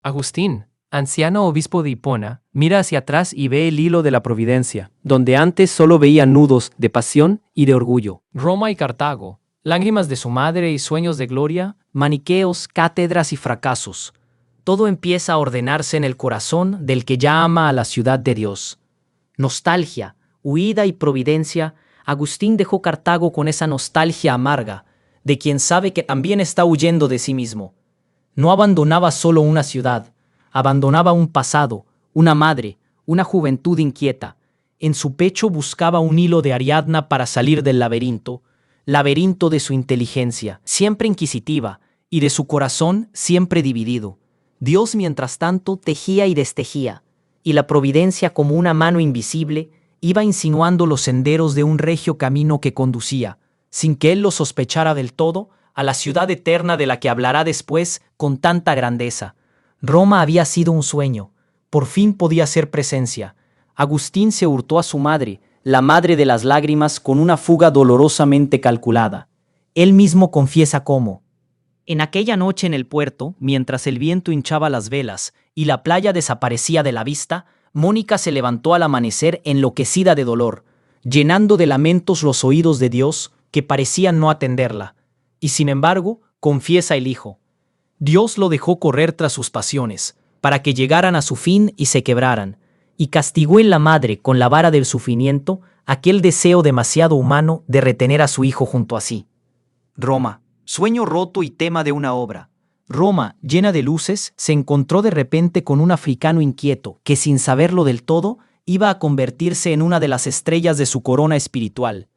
Agustín, anciano obispo de Hipona, mira hacia atrás y ve el hilo de la providencia, donde antes solo veía nudos de pasión y de orgullo. Roma y Cartago, lágrimas de su madre y sueños de gloria, maniqueos, cátedras y fracasos. Todo empieza a ordenarse en el corazón del que ya ama a la ciudad de Dios. Nostalgia, huida y providencia. Agustín dejó Cartago con esa nostalgia amarga de quien sabe que también está huyendo de sí mismo. No abandonaba solo una ciudad, abandonaba un pasado, una madre, una juventud inquieta. En su pecho buscaba un hilo de Ariadna para salir del laberinto de su inteligencia, siempre inquisitiva, y de su corazón siempre dividido. Dios, mientras tanto, tejía y destejía, y la providencia, como una mano invisible, iba insinuando los senderos de un regio camino que conducía, sin que él lo sospechara del todo, a la ciudad eterna de la que hablará después con tanta grandeza. Roma había sido un sueño, por fin podía ser presencia. Agustín se hurtó a su madre, la madre de las lágrimas, con una fuga dolorosamente calculada. Él mismo confiesa cómo. En aquella noche en el puerto, mientras el viento hinchaba las velas y la playa desaparecía de la vista, Mónica se levantó al amanecer enloquecida de dolor, llenando de lamentos los oídos de Dios, que parecían no atenderla. Y sin embargo, confiesa el hijo, Dios lo dejó correr tras sus pasiones, para que llegaran a su fin y se quebraran, y castigó en la madre con la vara del sufrimiento aquel deseo demasiado humano de retener a su hijo junto a sí. Roma, sueño roto y tema de una obra. Roma, llena de luces, se encontró de repente con un africano inquieto que, sin saberlo del todo, iba a convertirse en una de las estrellas de su corona espiritual.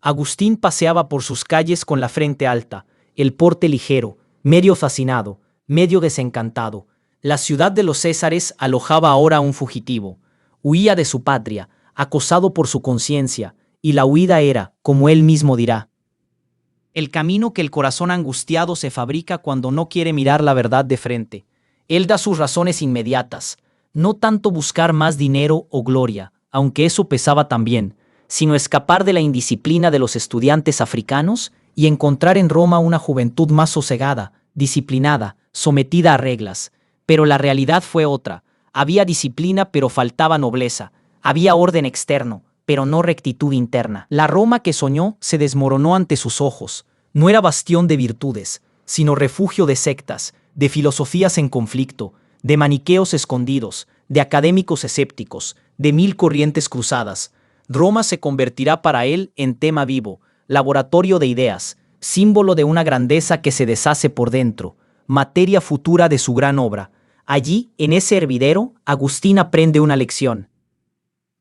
Agustín paseaba por sus calles con la frente alta, el porte ligero, medio fascinado, medio desencantado. La ciudad de los Césares alojaba ahora a un fugitivo. Huía de su patria, acosado por su conciencia, y la huida era, como él mismo dirá, el camino que el corazón angustiado se fabrica cuando no quiere mirar la verdad de frente. Él da sus razones inmediatas, no tanto buscar más dinero o gloria, aunque eso pesaba también, sino escapar de la indisciplina de los estudiantes africanos y encontrar en Roma una juventud más sosegada, disciplinada, sometida a reglas. Pero la realidad fue otra. Había disciplina, pero faltaba nobleza. Había orden externo, pero no rectitud interna. La Roma que soñó se desmoronó ante sus ojos. No era bastión de virtudes, sino refugio de sectas, de filosofías en conflicto, de maniqueos escondidos, de académicos escépticos, de 1000 corrientes cruzadas. Roma se convertirá para él en tema vivo, laboratorio de ideas, símbolo de una grandeza que se deshace por dentro, materia futura de su gran obra. Allí, en ese hervidero, Agustín aprende una lección.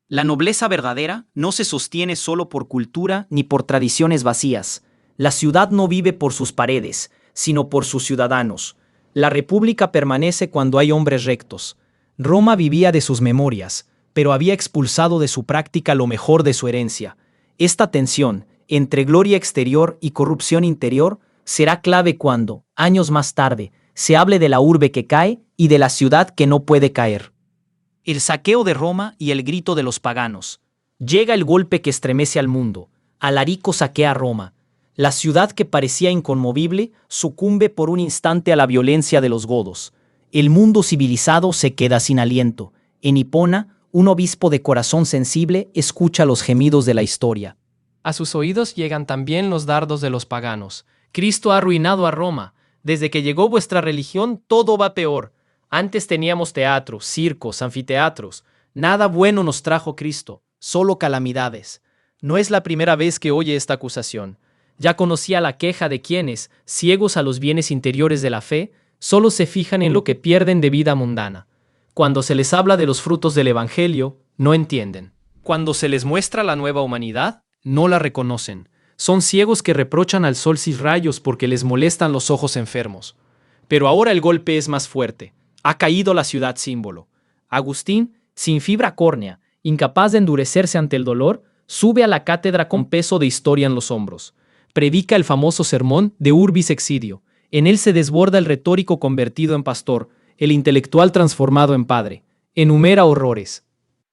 La nobleza verdadera no se sostiene solo por cultura ni por tradiciones vacías. La ciudad no vive por sus paredes, sino por sus ciudadanos. La república permanece cuando hay hombres rectos. Roma vivía de sus memorias, pero había expulsado de su práctica lo mejor de su herencia. Esta tensión entre gloria exterior y corrupción interior será clave cuando, años más tarde, se hable de la urbe que cae y de la ciudad que no puede caer. El saqueo de Roma y el grito de los paganos. Llega el golpe que estremece al mundo. Alarico saquea Roma. La ciudad que parecía inconmovible sucumbe por un instante a la violencia de los godos. El mundo civilizado se queda sin aliento. En Hipona, un obispo de corazón sensible escucha los gemidos de la historia. A sus oídos llegan también los dardos de los paganos. Cristo ha arruinado a Roma. Desde que llegó vuestra religión, todo va peor. Antes teníamos teatros, circos, anfiteatros. Nada bueno nos trajo Cristo, solo calamidades. No es la primera vez que oye esta acusación. Ya conocía la queja de quienes, ciegos a los bienes interiores de la fe, solo se fijan en lo que pierden de vida mundana. Cuando se les habla de los frutos del Evangelio, no entienden. Cuando se les muestra la nueva humanidad, no la reconocen. Son ciegos que reprochan al sol sus rayos porque les molestan los ojos enfermos. Pero ahora el golpe es más fuerte. Ha caído la ciudad símbolo. Agustín, sin fibra córnea, incapaz de endurecerse ante el dolor, sube a la cátedra con peso de historia en los hombros. Predica el famoso sermón de Urbis Excidio. En él se desborda el retórico convertido en pastor, el intelectual transformado en padre. Enumera horrores.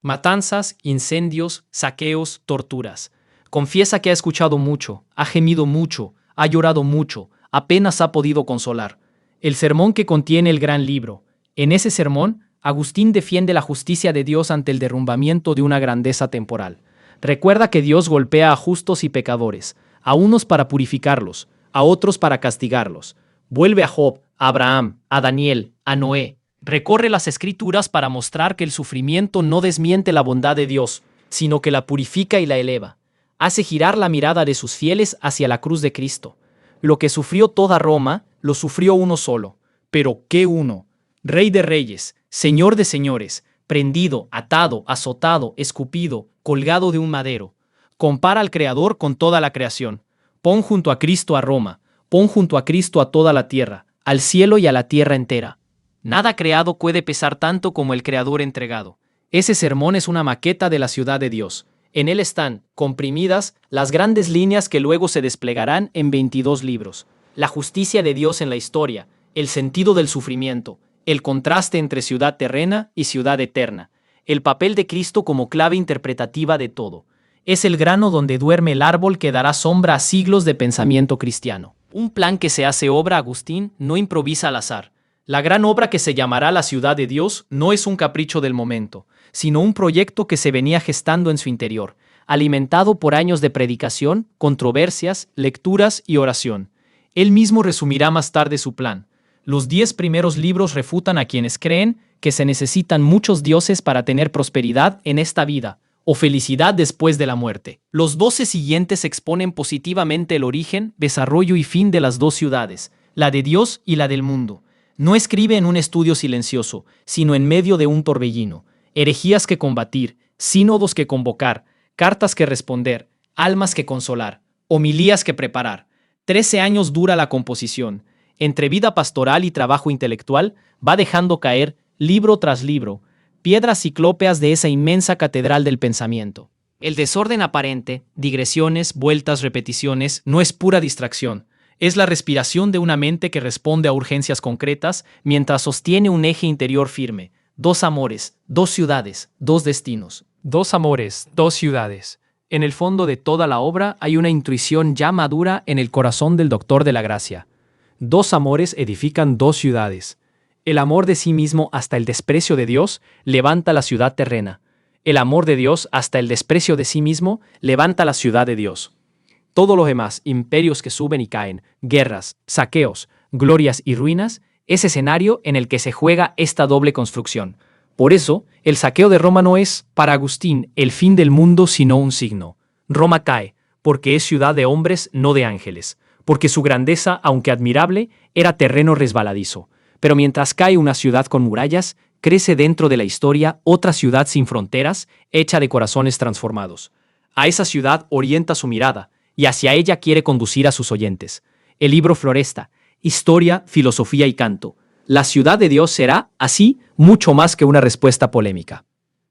Matanzas, incendios, saqueos, torturas. Confiesa que ha escuchado mucho, ha gemido mucho, ha llorado mucho, apenas ha podido consolar. El sermón que contiene el gran libro, En ese sermón, Agustín defiende la justicia de Dios ante el derrumbamiento de una grandeza temporal. Recuerda que Dios golpea a justos y pecadores, a unos para purificarlos, a otros para castigarlos. Vuelve a Job, a Abraham, a Daniel, a Noé. Recorre las Escrituras para mostrar que el sufrimiento no desmiente la bondad de Dios, sino que la purifica y la eleva. Hace girar la mirada de sus fieles hacia la cruz de Cristo. Lo que sufrió toda Roma, lo sufrió uno solo. Pero ¿qué uno? Rey de reyes, Señor de señores, prendido, atado, azotado, escupido, colgado de un madero. Compara al Creador con toda la creación. Pon junto a Cristo a Roma, pon junto a Cristo a toda la tierra, al cielo y a la tierra entera. Nada creado puede pesar tanto como el Creador entregado. Ese sermón es una maqueta de la ciudad de Dios. En él están, comprimidas, las grandes líneas que luego se desplegarán en 22 libros. La justicia de Dios en la historia, el sentido del sufrimiento, el contraste entre ciudad terrena y ciudad eterna, el papel de Cristo como clave interpretativa de todo. Es el grano donde duerme el árbol que dará sombra a siglos de pensamiento cristiano. Un plan que se hace obra, Agustín, no improvisa al azar. La gran obra que se llamará la ciudad de Dios no es un capricho del momento, sino un proyecto que se venía gestando en su interior, alimentado por años de predicación, controversias, lecturas y oración. Él mismo resumirá más tarde su plan. Los 10 primeros libros refutan a quienes creen que se necesitan muchos dioses para tener prosperidad en esta vida, o felicidad después de la muerte. Los 12 siguientes exponen positivamente el origen, desarrollo y fin de las dos ciudades, la de Dios y la del mundo. No escribe en un estudio silencioso, sino en medio de un torbellino. Herejías que combatir, sínodos que convocar, cartas que responder, almas que consolar, homilías que preparar. 13 años dura la composición. Entre vida pastoral y trabajo intelectual, va dejando caer, libro tras libro, piedras ciclópeas de esa inmensa catedral del pensamiento. El desorden aparente, digresiones, vueltas, repeticiones, no es pura distracción. Es la respiración de una mente que responde a urgencias concretas mientras sostiene un eje interior firme. 2 amores, 2 ciudades, 2 destinos. 2 amores, 2 ciudades. En el fondo de toda la obra hay una intuición ya madura en el corazón del doctor de la gracia. 2 amores edifican 2 ciudades. El amor de sí mismo hasta el desprecio de Dios levanta la ciudad terrena. El amor de Dios hasta el desprecio de sí mismo levanta la ciudad de Dios. Todo lo demás, imperios que suben y caen, guerras, saqueos, glorias y ruinas, es escenario en el que se juega esta doble construcción. Por eso, el saqueo de Roma no es, para Agustín, el fin del mundo sino un signo. Roma cae, porque es ciudad de hombres, no de ángeles. Porque su grandeza, aunque admirable, era terreno resbaladizo. Pero mientras cae una ciudad con murallas, crece dentro de la historia otra ciudad sin fronteras, hecha de corazones transformados. A esa ciudad orienta su mirada, y hacia ella quiere conducir a sus oyentes. El libro floresta, historia, filosofía y canto. La ciudad de Dios será, así, mucho más que una respuesta polémica.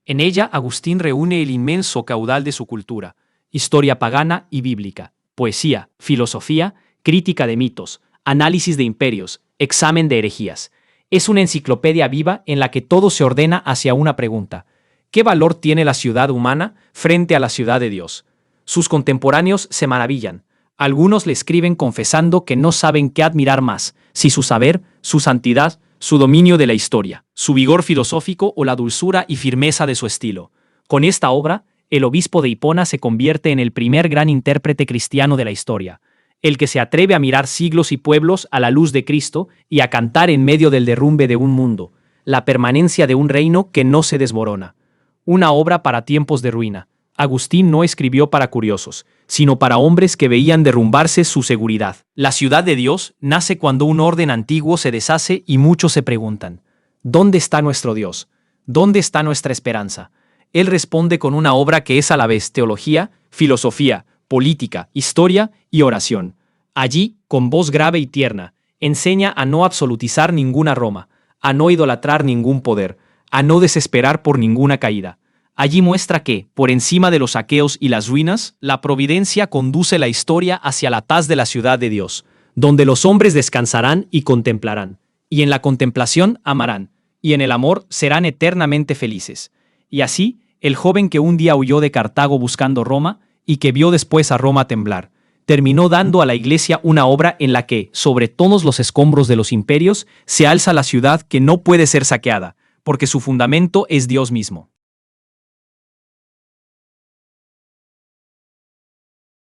En ella, Agustín reúne el inmenso caudal de su cultura, historia pagana y bíblica, poesía, filosofía, crítica de mitos, análisis de imperios, examen de herejías. Es una enciclopedia viva en la que todo se ordena hacia una pregunta. ¿Qué valor tiene la ciudad humana frente a la ciudad de Dios? Sus contemporáneos se maravillan. Algunos le escriben confesando que no saben qué admirar más, si su saber, su santidad, su dominio de la historia, su vigor filosófico o la dulzura y firmeza de su estilo. Con esta obra, el obispo de Hipona se convierte en el primer gran intérprete cristiano de la historia, el que se atreve a mirar siglos y pueblos a la luz de Cristo y a cantar en medio del derrumbe de un mundo, la permanencia de un reino que no se desmorona. Una obra para tiempos de ruina. Agustín no escribió para curiosos, sino para hombres que veían derrumbarse su seguridad. La ciudad de Dios nace cuando un orden antiguo se deshace y muchos se preguntan, ¿dónde está nuestro Dios? ¿Dónde está nuestra esperanza? Él responde con una obra que es a la vez teología, filosofía, política, historia y oración. Allí, con voz grave y tierna, enseña a no absolutizar ninguna Roma, a no idolatrar ningún poder, a no desesperar por ninguna caída. Allí muestra que, por encima de los saqueos y las ruinas, la providencia conduce la historia hacia la paz de la ciudad de Dios, donde los hombres descansarán y contemplarán, y en la contemplación amarán, y en el amor serán eternamente felices. Y así, el joven que un día huyó de Cartago buscando Roma, y que vio después a Roma temblar, terminó dando a la Iglesia una obra en la que, sobre todos los escombros de los imperios, se alza la ciudad que no puede ser saqueada, porque su fundamento es Dios mismo.